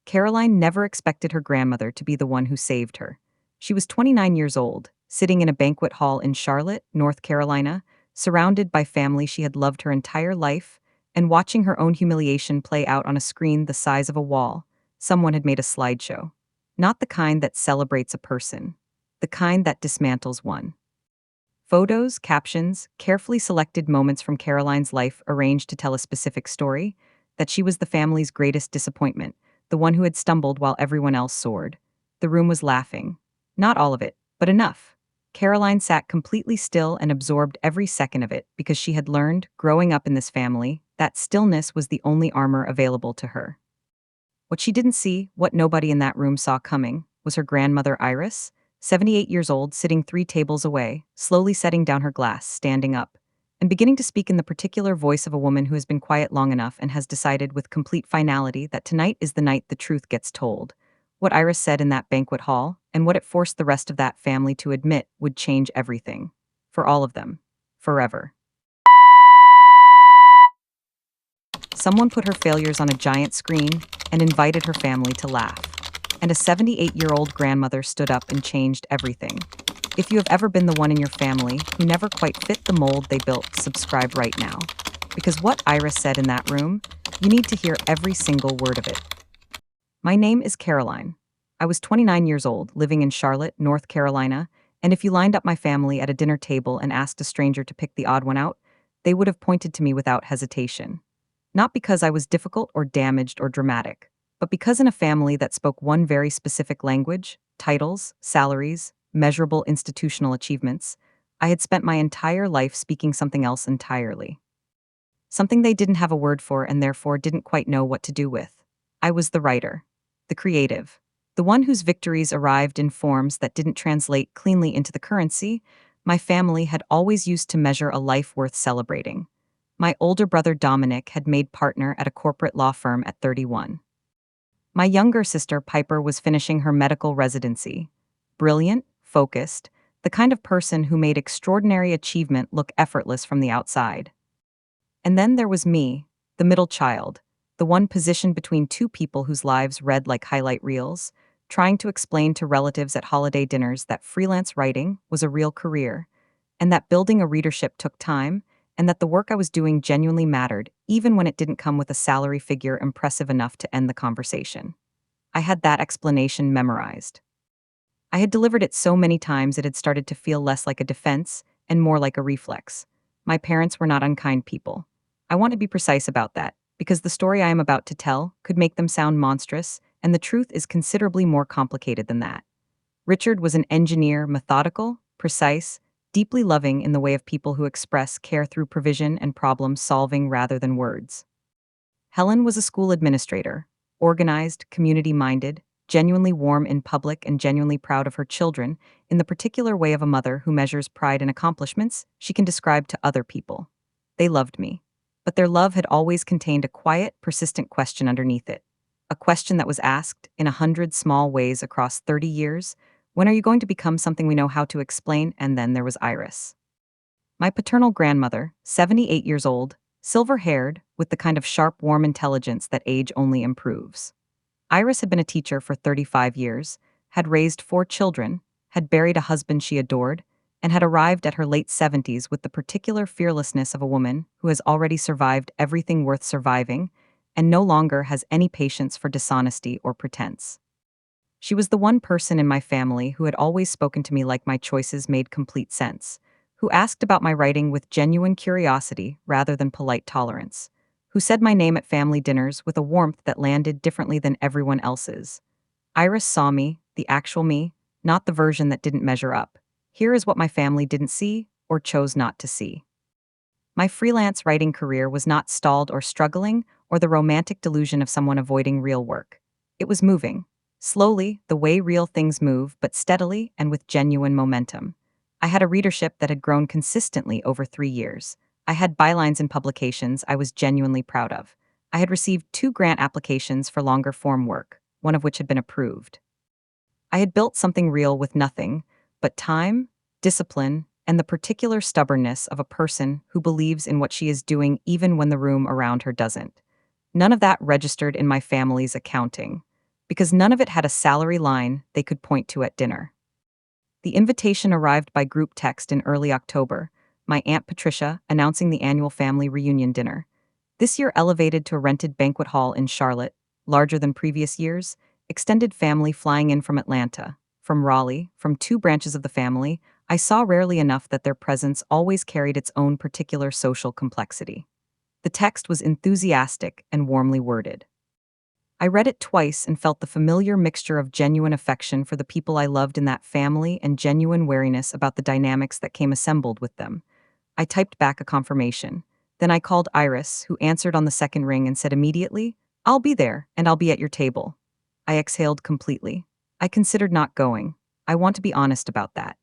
Caroline never expected her grandmother to be the one who saved her. She was 29 years old, sitting in a banquet hall in Charlotte, North Carolina, surrounded by family she had loved her entire life, and watching her own humiliation play out on a screen the size of a wall. Someone had made a slideshow. Not the kind that celebrates a person, the kind that dismantles one. Photos, captions, carefully selected moments from Caroline's life arranged to tell a specific story, that she was the family's greatest disappointment, the one who had stumbled while everyone else soared. The room was laughing. Not all of it, but enough. Caroline sat completely still and absorbed every second of it because she had learned, growing up in this family, that stillness was the only armor available to her. What she didn't see, what nobody in that room saw coming, was her grandmother Iris, 78 years old, sitting 3 tables away, slowly setting down her glass, standing up, and beginning to speak in the particular voice of a woman who has been quiet long enough and has decided with complete finality that tonight is the night the truth gets told. What Iris said in that banquet hall, and what it forced the rest of that family to admit, would change everything. For all of them. Forever. Someone put her failures on a giant screen and invited her family to laugh. And a 78-year-old grandmother stood up and changed everything. If you have ever been the one in your family who never quite fit the mold they built, subscribe right now. Because what Iris said in that room, you need to hear every single word of it. My name is Caroline. I was 29 years old, living in Charlotte, North Carolina, and if you lined up my family at a dinner table and asked a stranger to pick the odd one out, they would have pointed to me without hesitation. Not because I was difficult or damaged or dramatic, but because in a family that spoke one very specific language, titles, salaries, measurable institutional achievements, I had spent my entire life speaking something else entirely. Something they didn't have a word for and therefore didn't quite know what to do with. I was the writer, the creative, the one whose victories arrived in forms that didn't translate cleanly into the currency my family had always used to measure a life worth celebrating. My older brother Dominic had made partner at a corporate law firm at 31. My younger sister Piper was finishing her medical residency. Brilliant, focused, the kind of person who made extraordinary achievement look effortless from the outside. And then there was me, the middle child, the one positioned between two people whose lives read like highlight reels, trying to explain to relatives at holiday dinners that freelance writing was a real career, and that building a readership took time, and that the work I was doing genuinely mattered, even when it didn't come with a salary figure impressive enough to end the conversation. I had that explanation memorized. I had delivered it so many times it had started to feel less like a defense and more like a reflex. My parents were not unkind people. I want to be precise about that, because the story I am about to tell could make them sound monstrous, and the truth is considerably more complicated than that. Richard was an engineer, methodical, precise, deeply loving in the way of people who express care through provision and problem solving rather than words. Helen was a school administrator, organized, community-minded, genuinely warm in public and genuinely proud of her children in the particular way of a mother who measures pride in accomplishments she can describe to other people. They loved me. But their love had always contained a quiet, persistent question underneath it. A question that was asked, in 100 small ways across 30 years, when are you going to become something we know how to explain? And then there was Iris. My paternal grandmother, 78 years old, silver-haired, with the kind of sharp, warm intelligence that age only improves. Iris had been a teacher for 35 years, had raised 4 children, had buried a husband she adored, and had arrived at her late 70s with the particular fearlessness of a woman who has already survived everything worth surviving and no longer has any patience for dishonesty or pretense. She was the one person in my family who had always spoken to me like my choices made complete sense, who asked about my writing with genuine curiosity rather than polite tolerance, who said my name at family dinners with a warmth that landed differently than everyone else's. Iris saw me, the actual me, not the version that didn't measure up. Here is what my family didn't see, or chose not to see. My freelance writing career was not stalled or struggling, or the romantic delusion of someone avoiding real work. It was moving. Slowly, the way real things move, but steadily and with genuine momentum. I had a readership that had grown consistently over 3 years. I had bylines in publications I was genuinely proud of. I had received 2 grant applications for longer form work, one of which had been approved. I had built something real with nothing but time, discipline, and the particular stubbornness of a person who believes in what she is doing even when the room around her doesn't. None of that registered in my family's accounting. because none of it had a salary line they could point to at dinner. The invitation arrived by group text in early October, my Aunt Patricia announcing the annual family reunion dinner. This year elevated to a rented banquet hall in Charlotte, larger than previous years, extended family flying in from Atlanta, from Raleigh, from two branches of the family. I saw rarely enough that their presence always carried its own particular social complexity. The text was enthusiastic and warmly worded. I read it twice and felt the familiar mixture of genuine affection for the people I loved in that family and genuine wariness about the dynamics that came assembled with them. I typed back a confirmation. Then I called Iris, who answered on the second ring and said immediately, "I'll be there, and I'll be at your table." I exhaled completely. I considered not going. I want to be honest about that.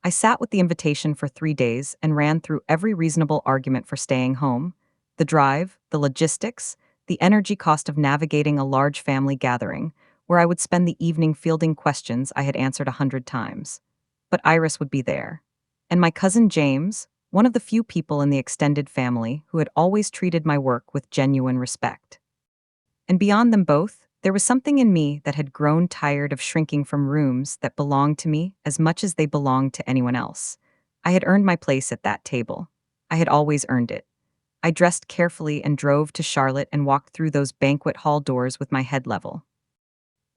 I sat with the invitation for 3 days and ran through every reasonable argument for staying home: the drive, the logistics, the energy cost of navigating a large family gathering, where I would spend the evening fielding questions I had answered 100 times. But Iris would be there. And my cousin James, one of the few people in the extended family who had always treated my work with genuine respect. And beyond them both, there was something in me that had grown tired of shrinking from rooms that belonged to me as much as they belonged to anyone else. I had earned my place at that table. I had always earned it. I dressed carefully and drove to Charlotte and walked through those banquet hall doors with my head level.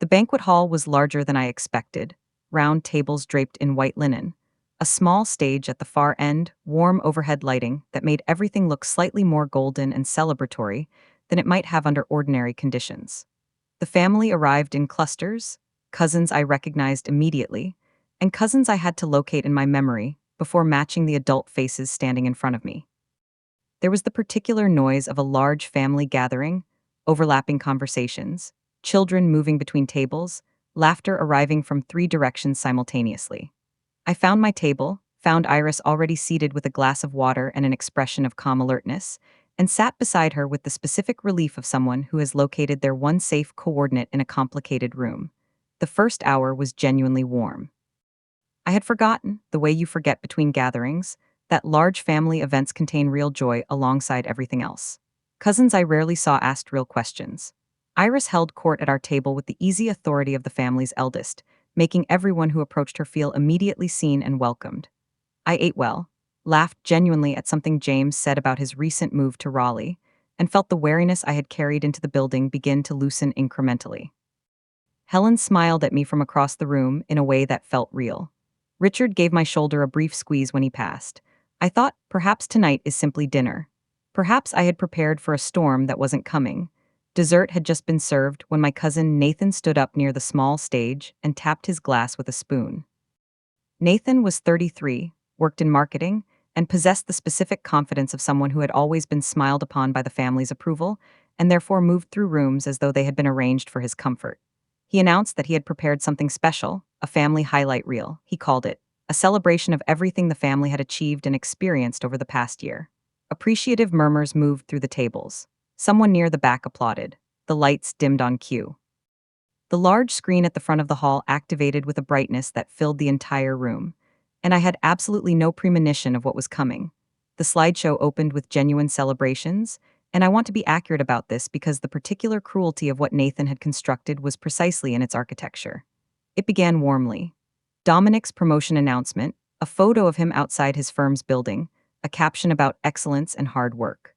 The banquet hall was larger than I expected, round tables draped in white linen, a small stage at the far end, warm overhead lighting that made everything look slightly more golden and celebratory than it might have under ordinary conditions. The family arrived in clusters, cousins I recognized immediately, and cousins I had to locate in my memory before matching the adult faces standing in front of me. There was the particular noise of a large family gathering, overlapping conversations, children moving between tables, laughter arriving from three directions simultaneously. I found my table, found Iris already seated with a glass of water and an expression of calm alertness, and sat beside her with the specific relief of someone who has located their one safe coordinate in a complicated room. The first hour was genuinely warm. I had forgotten, the way you forget between gatherings, that large family events contain real joy alongside everything else. Cousins I rarely saw asked real questions. Iris held court at our table with the easy authority of the family's eldest, making everyone who approached her feel immediately seen and welcomed. I ate well, laughed genuinely at something James said about his recent move to Raleigh, and felt the wariness I had carried into the building begin to loosen incrementally. Helen smiled at me from across the room in a way that felt real. Richard gave my shoulder a brief squeeze when he passed. I thought, perhaps tonight is simply dinner. Perhaps I had prepared for a storm that wasn't coming. Dessert had just been served when my cousin Nathan stood up near the small stage and tapped his glass with a spoon. Nathan was 33, worked in marketing, and possessed the specific confidence of someone who had always been smiled upon by the family's approval, and therefore moved through rooms as though they had been arranged for his comfort. He announced that he had prepared something special, a family highlight reel, he called it, a celebration of everything the family had achieved and experienced over the past year. Appreciative murmurs moved through the tables. Someone near the back applauded. The lights dimmed on cue. The large screen at the front of the hall activated with a brightness that filled the entire room, and I had absolutely no premonition of what was coming. The slideshow opened with genuine celebrations, and I want to be accurate about this because the particular cruelty of what Nathan had constructed was precisely in its architecture. It began warmly. Dominic's promotion announcement, a photo of him outside his firm's building, a caption about excellence and hard work.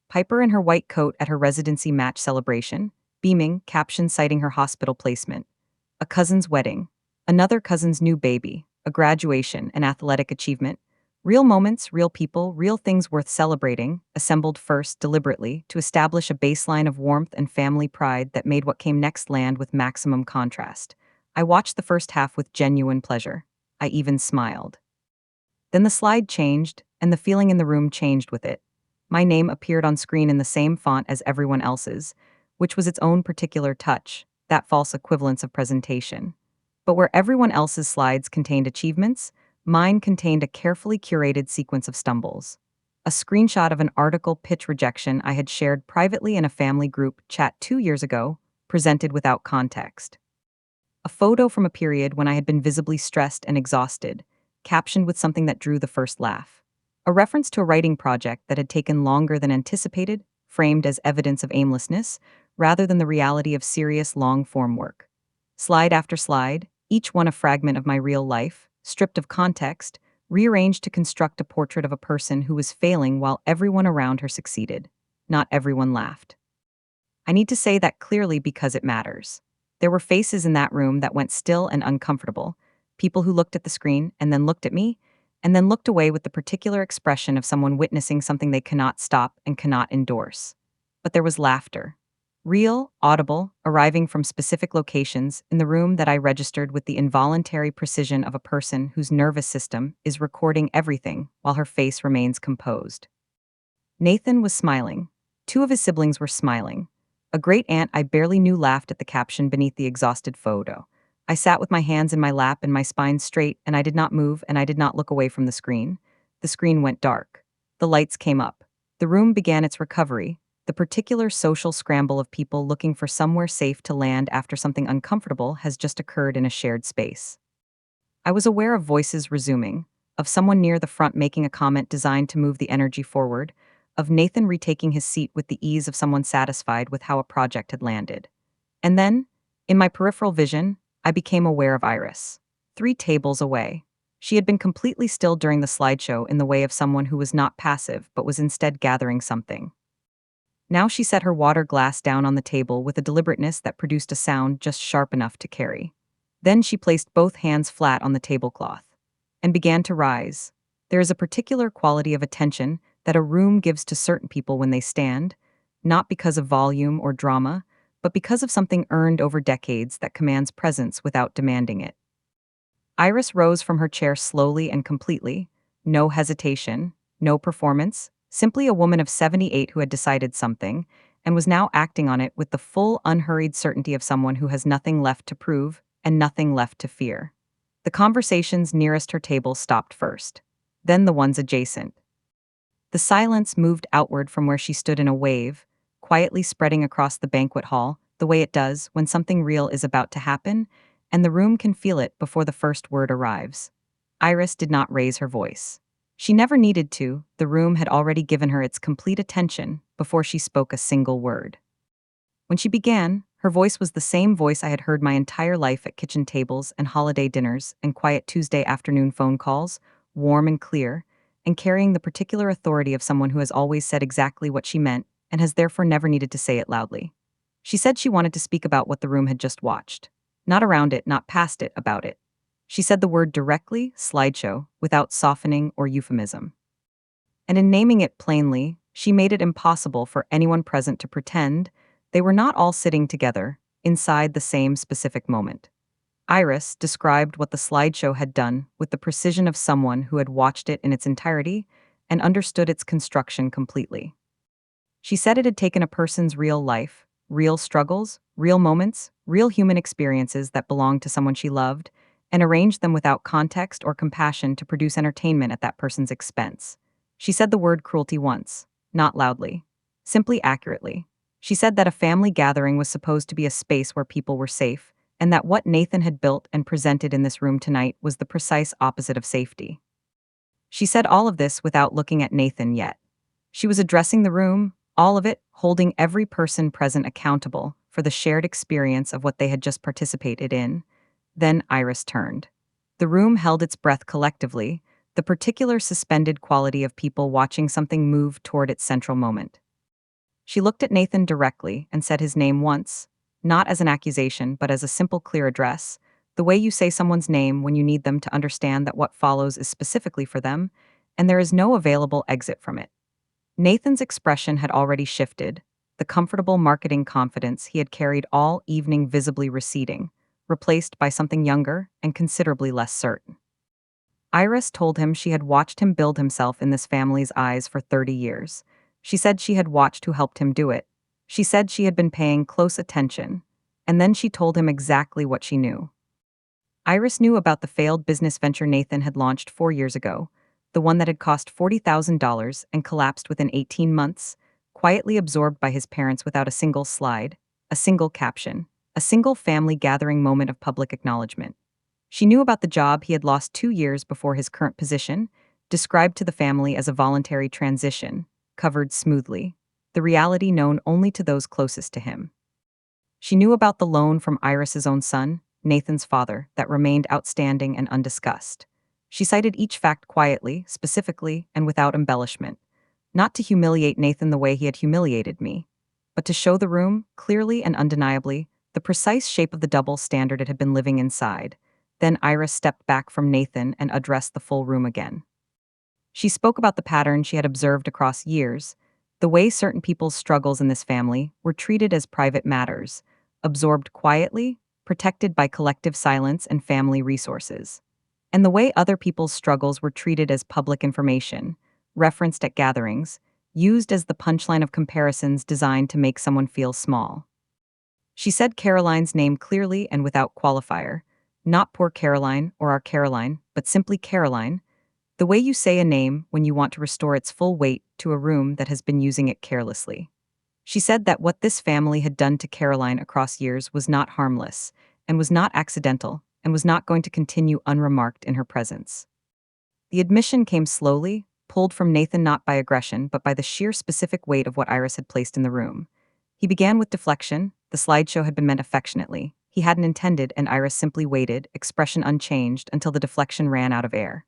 Piper in her white coat at her residency match celebration, beaming, caption citing her hospital placement. A cousin's wedding, another cousin's new baby, a graduation, an athletic achievement. Real moments, real people, real things worth celebrating, assembled first deliberately to establish a baseline of warmth and family pride that made what came next land with maximum contrast. I watched the first half with genuine pleasure. I even smiled. Then the slide changed, and the feeling in the room changed with it. My name appeared on screen in the same font as everyone else's, which was its own particular touch, that false equivalence of presentation. But where everyone else's slides contained achievements, mine contained a carefully curated sequence of stumbles. A screenshot of an article pitch rejection I had shared privately in a family group chat 2 years ago, presented without context. A photo from a period when I had been visibly stressed and exhausted, captioned with something that drew the first laugh. A reference to a writing project that had taken longer than anticipated, framed as evidence of aimlessness, rather than the reality of serious long-form work. Slide after slide, each one a fragment of my real life, stripped of context, rearranged to construct a portrait of a person who was failing while everyone around her succeeded. Not everyone laughed. I need to say that clearly because it matters. There were faces in that room that went still and uncomfortable, people who looked at the screen and then looked at me, and then looked away with the particular expression of someone witnessing something they cannot stop and cannot endorse. But there was laughter. Real, audible, arriving from specific locations in the room that I registered with the involuntary precision of a person whose nervous system is recording everything while her face remains composed. Nathan was smiling. Two of his siblings were smiling. A great aunt I barely knew laughed at the caption beneath the exhausted photo. I sat with my hands in my lap and my spine straight, and I did not move and I did not look away from the screen. The screen went dark. The lights came up. The room began its recovery, the particular social scramble of people looking for somewhere safe to land after something uncomfortable has just occurred in a shared space. I was aware of voices resuming, of someone near the front making a comment designed to move the energy forward, of Nathan retaking his seat with the ease of someone satisfied with how a project had landed. And then, in my peripheral vision, I became aware of Iris. 3 tables away. She had been completely still during the slideshow in the way of someone who was not passive but was instead gathering something. Now she set her water glass down on the table with a deliberateness that produced a sound just sharp enough to carry. Then she placed both hands flat on the tablecloth and began to rise. There is a particular quality of attention that a room gives to certain people when they stand, not because of volume or drama, but because of something earned over decades that commands presence without demanding it. Iris rose from her chair slowly and completely, no hesitation, no performance, simply a woman of 78 who had decided something, and was now acting on it with the full, unhurried certainty of someone who has nothing left to prove and nothing left to fear. The conversations nearest her table stopped first, then the ones adjacent. The silence moved outward from where she stood in a wave, quietly spreading across the banquet hall, the way it does when something real is about to happen, and the room can feel it before the first word arrives. Iris did not raise her voice. She never needed to, the room had already given her its complete attention before she spoke a single word. When she began, her voice was the same voice I had heard my entire life at kitchen tables and holiday dinners and quiet Tuesday afternoon phone calls, warm and clear, and carrying the particular authority of someone who has always said exactly what she meant and has therefore never needed to say it loudly. She said she wanted to speak about what the room had just watched. Not around it, not past it, about it. She said the word directly, slideshow, without softening or euphemism. And in naming it plainly, she made it impossible for anyone present to pretend they were not all sitting together, inside the same specific moment. Iris described what the slideshow had done with the precision of someone who had watched it in its entirety and understood its construction completely. She said it had taken a person's real life, real struggles, real moments, real human experiences that belonged to someone she loved, and arranged them without context or compassion to produce entertainment at that person's expense. She said the word cruelty once, not loudly, simply accurately. She said that a family gathering was supposed to be a space where people were safe, and that what Nathan had built and presented in this room tonight was the precise opposite of safety. She said all of this without looking at Nathan yet. She was addressing the room, all of it, holding every person present accountable for the shared experience of what they had just participated in. Then Iris turned. The room held its breath collectively, the particular suspended quality of people watching something move toward its central moment. She looked at Nathan directly and said his name once, not as an accusation but as a simple, clear address, the way you say someone's name when you need them to understand that what follows is specifically for them, and there is no available exit from it. Nathan's expression had already shifted, the comfortable marketing confidence he had carried all evening visibly receding, replaced by something younger and considerably less certain. Iris told him she had watched him build himself in this family's eyes for 30 years. She said she had watched who helped him do it. She said she had been paying close attention, and then she told him exactly what she knew. Iris knew about the failed business venture Nathan had launched 4 years ago, the one that had cost $40,000 and collapsed within 18 months, quietly absorbed by his parents without a single slide, a single caption, a single family gathering moment of public acknowledgement. She knew about the job he had lost 2 years before his current position, described to the family as a voluntary transition, covered smoothly, the reality known only to those closest to him. She knew about the loan from Iris's own son, Nathan's father, that remained outstanding and undiscussed. She cited each fact quietly, specifically, and without embellishment, not to humiliate Nathan the way he had humiliated me, but to show the room, clearly and undeniably, the precise shape of the double standard it had been living inside. Then Iris stepped back from Nathan and addressed the full room again. She spoke about the pattern she had observed across years, the way certain people's struggles in this family were treated as private matters, absorbed quietly, protected by collective silence and family resources, and the way other people's struggles were treated as public information, referenced at gatherings, used as the punchline of comparisons designed to make someone feel small. She said Caroline's name clearly and without qualifier, not poor Caroline or our Caroline, but simply Caroline, the way you say a name when you want to restore its full weight to a room that has been using it carelessly. She said that what this family had done to Caroline across years was not harmless, and was not accidental, and was not going to continue unremarked in her presence. The admission came slowly, pulled from Nathan not by aggression, but by the sheer specific weight of what Iris had placed in the room. He began with deflection. The slideshow had been meant affectionately. He hadn't intended, and Iris simply waited, expression unchanged, until the deflection ran out of air.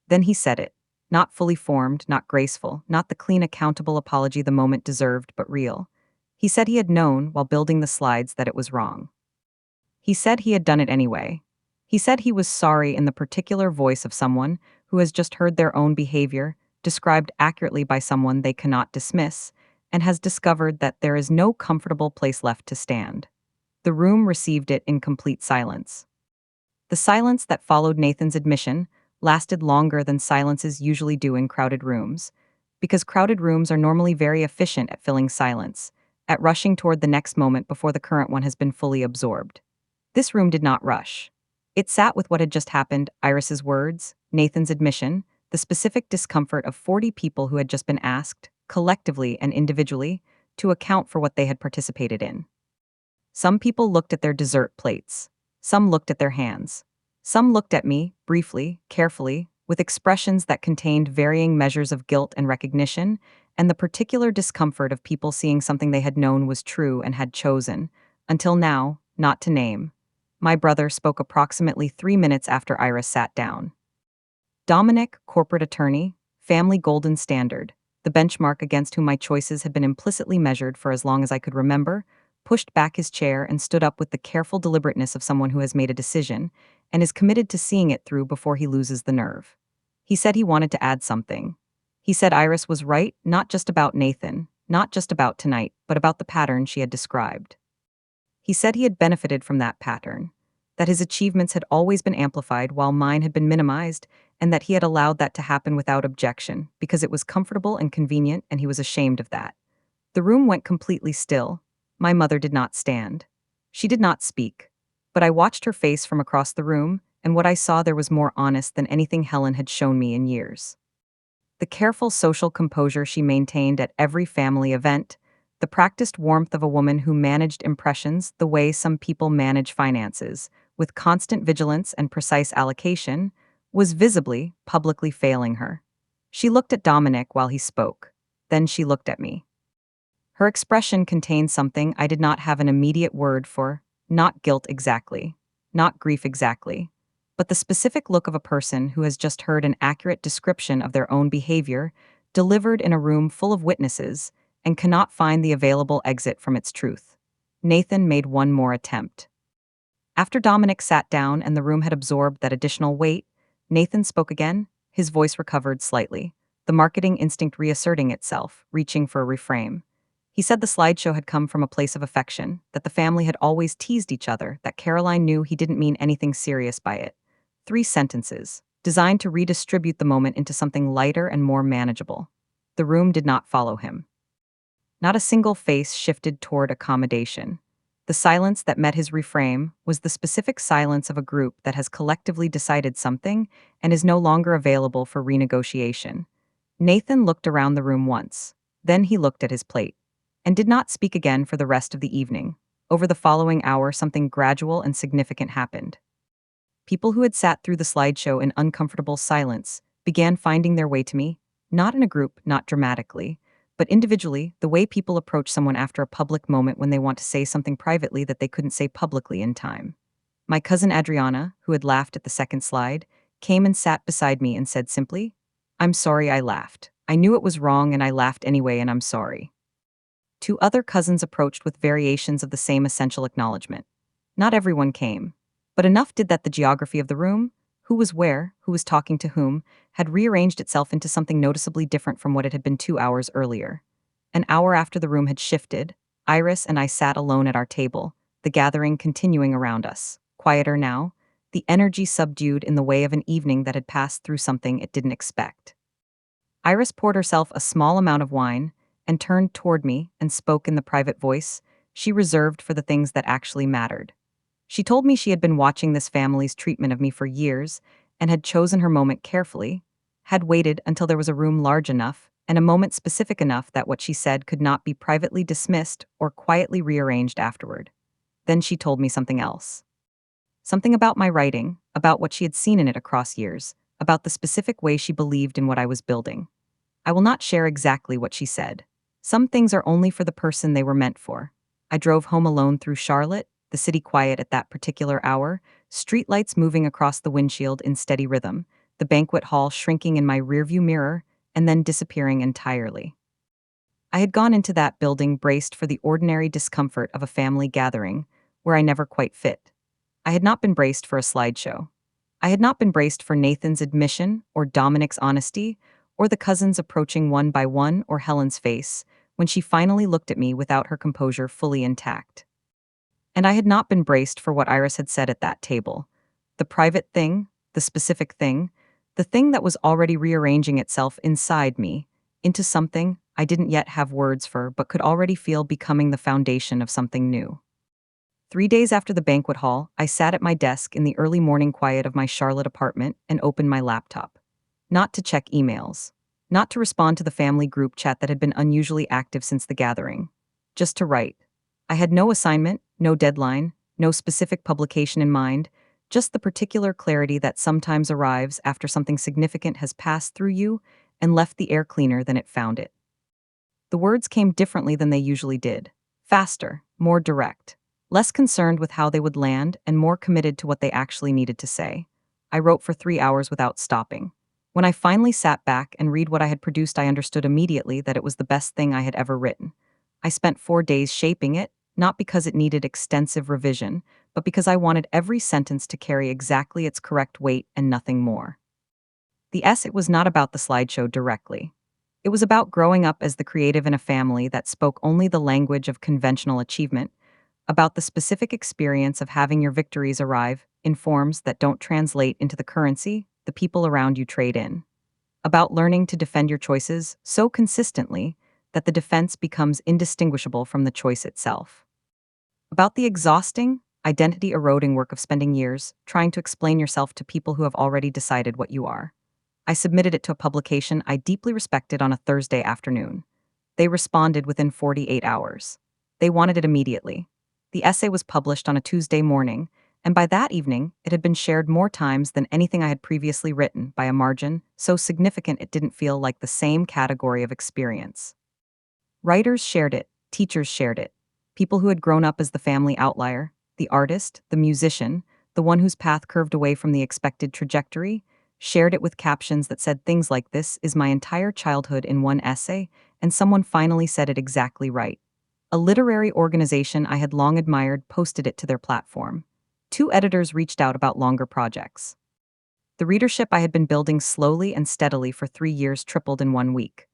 Then he said it. Not fully formed, not graceful, not the clean, accountable apology the moment deserved, but real. He said he had known, while building the slides, that it was wrong. He said he had done it anyway. He said he was sorry in the particular voice of someone who has just heard their own behavior, described accurately by someone they cannot dismiss, and has discovered that there is no comfortable place left to stand. The room received it in complete silence. The silence that followed Nathan's admission lasted longer than silences usually do in crowded rooms, because crowded rooms are normally very efficient at filling silence, at rushing toward the next moment before the current one has been fully absorbed. This room did not rush. It sat with what had just happened, Iris's words, Nathan's admission, the specific discomfort of 40 people who had just been asked, collectively and individually, to account for what they had participated in. Some people looked at their dessert plates. Some looked at their hands. Some looked at me, briefly, carefully, with expressions that contained varying measures of guilt and recognition, and the particular discomfort of people seeing something they had known was true and had chosen, until now, not to name. My brother spoke approximately 3 minutes after Iris sat down. Dominic, corporate attorney, family golden standard, the benchmark against whom my choices had been implicitly measured for as long as I could remember, pushed back his chair and stood up with the careful deliberateness of someone who has made a decision and is committed to seeing it through before he loses the nerve. He said he wanted to add something. He said Iris was right, not just about Nathan, not just about tonight, but about the pattern she had described. He said he had benefited from that pattern, that his achievements had always been amplified while mine had been minimized, and that he had allowed that to happen without objection, because it was comfortable and convenient and he was ashamed of that. The room went completely still. My mother did not stand. She did not speak. But I watched her face from across the room, and what I saw there was more honest than anything Helen had shown me in years. The careful social composure she maintained at every family event, the practiced warmth of a woman who managed impressions the way some people manage finances, with constant vigilance and precise allocation, was visibly, publicly failing her. She looked at Dominic while he spoke. Then she looked at me. Her expression contained something I did not have an immediate word for, not guilt exactly, not grief exactly, but the specific look of a person who has just heard an accurate description of their own behavior, delivered in a room full of witnesses, and cannot find the available exit from its truth. Nathan made one more attempt. After Dominic sat down and the room had absorbed that additional weight, Nathan spoke again, his voice recovered slightly, the marketing instinct reasserting itself, reaching for a reframe. He said the slideshow had come from a place of affection, that the family had always teased each other, that Caroline knew he didn't mean anything serious by it. 3 sentences, designed to redistribute the moment into something lighter and more manageable. The room did not follow him. Not a single face shifted toward accommodation. The silence that met his reframe was the specific silence of a group that has collectively decided something and is no longer available for renegotiation. Nathan looked around the room once. Then he looked at his plate, and did not speak again for the rest of the evening. Over the following hour, something gradual and significant happened. People who had sat through the slideshow in uncomfortable silence began finding their way to me, not in a group, not dramatically, but individually, the way people approach someone after a public moment when they want to say something privately that they couldn't say publicly in time. My cousin Adriana, who had laughed at the second slide, came and sat beside me and said simply, "I'm sorry I laughed. I knew it was wrong and I laughed anyway and I'm sorry." Two other cousins approached with variations of the same essential acknowledgement. Not everyone came, but enough did that the geography of the room, who was where, who was talking to whom, had rearranged itself into something noticeably different from what it had been 2 hours earlier. An hour after the room had shifted, Iris and I sat alone at our table, the gathering continuing around us. Quieter now, the energy subdued in the way of an evening that had passed through something it didn't expect. Iris poured herself a small amount of wine and turned toward me and spoke in the private voice she reserved for the things that actually mattered. She told me she had been watching this family's treatment of me for years and had chosen her moment carefully, had waited until there was a room large enough and a moment specific enough that what she said could not be privately dismissed or quietly rearranged afterward. Then she told me something else. Something about my writing, about what she had seen in it across years, about the specific way she believed in what I was building. I will not share exactly what she said. Some things are only for the person they were meant for. I drove home alone through Charlotte, the city quiet at that particular hour, streetlights moving across the windshield in steady rhythm, the banquet hall shrinking in my rearview mirror, and then disappearing entirely. I had gone into that building braced for the ordinary discomfort of a family gathering, where I never quite fit. I had not been braced for a slideshow. I had not been braced for Nathan's admission, or Dominic's honesty, or the cousins approaching one by one, or Helen's face, when she finally looked at me without her composure fully intact. And I had not been braced for what Iris had said at that table. The private thing, the specific thing, the thing that was already rearranging itself inside me, into something I didn't yet have words for but could already feel becoming the foundation of something new. 3 days after the banquet hall, I sat at my desk in the early morning quiet of my Charlotte apartment and opened my laptop. Not to check emails. Not to respond to the family group chat that had been unusually active since the gathering. Just to write. I had no assignment, no deadline, no specific publication in mind, just the particular clarity that sometimes arrives after something significant has passed through you and left the air cleaner than it found it. The words came differently than they usually did. Faster, more direct. Less concerned with how they would land and more committed to what they actually needed to say. I wrote for 3 hours without stopping. When I finally sat back and read what I had produced, I understood immediately that it was the best thing I had ever written. I spent 4 days shaping it, not because it needed extensive revision, but because I wanted every sentence to carry exactly its correct weight and nothing more. The essay was not about the slideshow directly. It was about growing up as the creative in a family that spoke only the language of conventional achievement, about the specific experience of having your victories arrive in forms that don't translate into the currency the people around you trade in, about learning to defend your choices so consistently that the defense becomes indistinguishable from the choice itself, about the exhausting, identity-eroding work of spending years trying to explain yourself to people who have already decided what you are. I submitted it to a publication I deeply respected on a Thursday afternoon. They responded within 48 hours. They wanted it immediately. The essay was published on a Tuesday morning, and by that evening, it had been shared more times than anything I had previously written, by a margin so significant it didn't feel like the same category of experience. Writers shared it, teachers shared it, people who had grown up as the family outlier, the artist, the musician, the one whose path curved away from the expected trajectory, shared it with captions that said things like, "This is my entire childhood in one essay," and someone finally said it exactly right. A literary organization I had long admired posted it to their platform. 2 editors reached out about longer projects. The readership I had been building slowly and steadily for 3 years tripled in 1 week.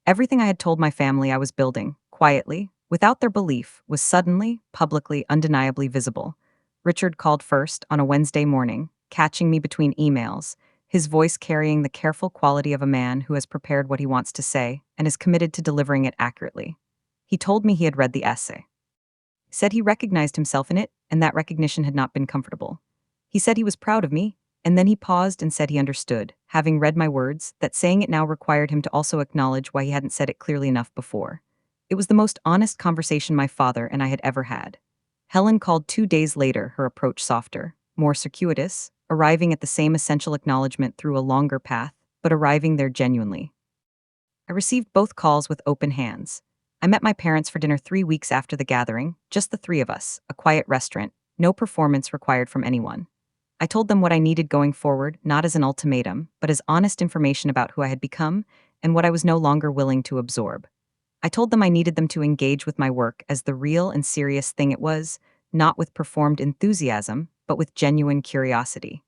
Everything I had told my family I was building, quietly, without their belief, was suddenly, publicly, undeniably visible. Richard called first on a Wednesday morning, catching me between emails, his voice carrying the careful quality of a man who has prepared what he wants to say and is committed to delivering it accurately. He told me he had read the essay. Said he recognized himself in it, and that recognition had not been comfortable. He said he was proud of me, and then he paused and said he understood, having read my words, that saying it now required him to also acknowledge why he hadn't said it clearly enough before. It was the most honest conversation my father and I had ever had. Helen called 2 days later, her approach softer, more circuitous, arriving at the same essential acknowledgement through a longer path, but arriving there genuinely. I received both calls with open hands. I met my parents for dinner 3 weeks after the gathering, just the three of us, a quiet restaurant, no performance required from anyone. I told them what I needed going forward, not as an ultimatum, but as honest information about who I had become and what I was no longer willing to absorb. I told them I needed them to engage with my work as the real and serious thing it was, not with performed enthusiasm, but with genuine curiosity.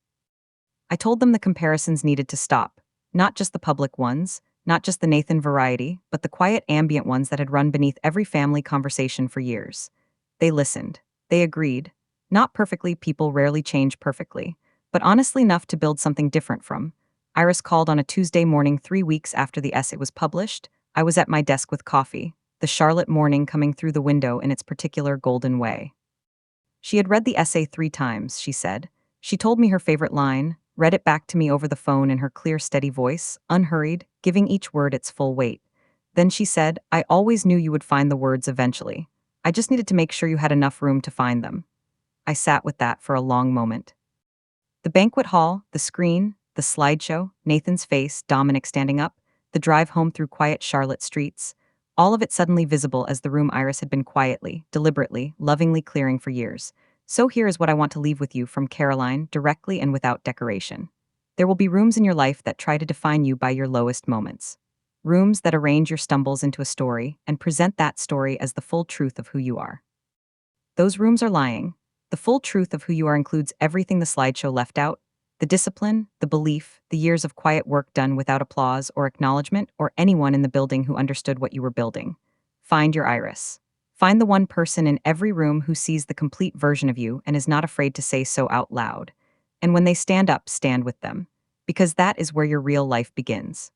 I told them the comparisons needed to stop, not just the public ones, not just the Nathan variety, but the quiet ambient ones that had run beneath every family conversation for years. They listened. They agreed. Not perfectly, people rarely change perfectly, but honestly enough to build something different from. Iris called on a Tuesday morning 3 weeks after the essay was published. I was at my desk with coffee, the Charlotte morning coming through the window in its particular golden way. She had read the essay 3 times, she said. She told me her favorite line, read it back to me over the phone in her clear, steady voice, unhurried, giving each word its full weight. Then she said, I always knew you would find the words eventually. I just needed to make sure you had enough room to find them. I sat with that for a long moment. The banquet hall, the screen, the slideshow, Nathan's face, Dominic standing up, the drive home through quiet Charlotte streets, all of it suddenly visible as the room Iris had been quietly, deliberately, lovingly clearing for years. So here is what I want to leave with you from Caroline, directly and without decoration. There will be rooms in your life that try to define you by your lowest moments. Rooms that arrange your stumbles into a story and present that story as the full truth of who you are. Those rooms are lying. The full truth of who you are includes everything the slideshow left out: the discipline, the belief, the years of quiet work done without applause or acknowledgement or anyone in the building who understood what you were building. Find your Iris. Find the one person in every room who sees the complete version of you and is not afraid to say so out loud. And when they stand up, stand with them. Because that is where your real life begins.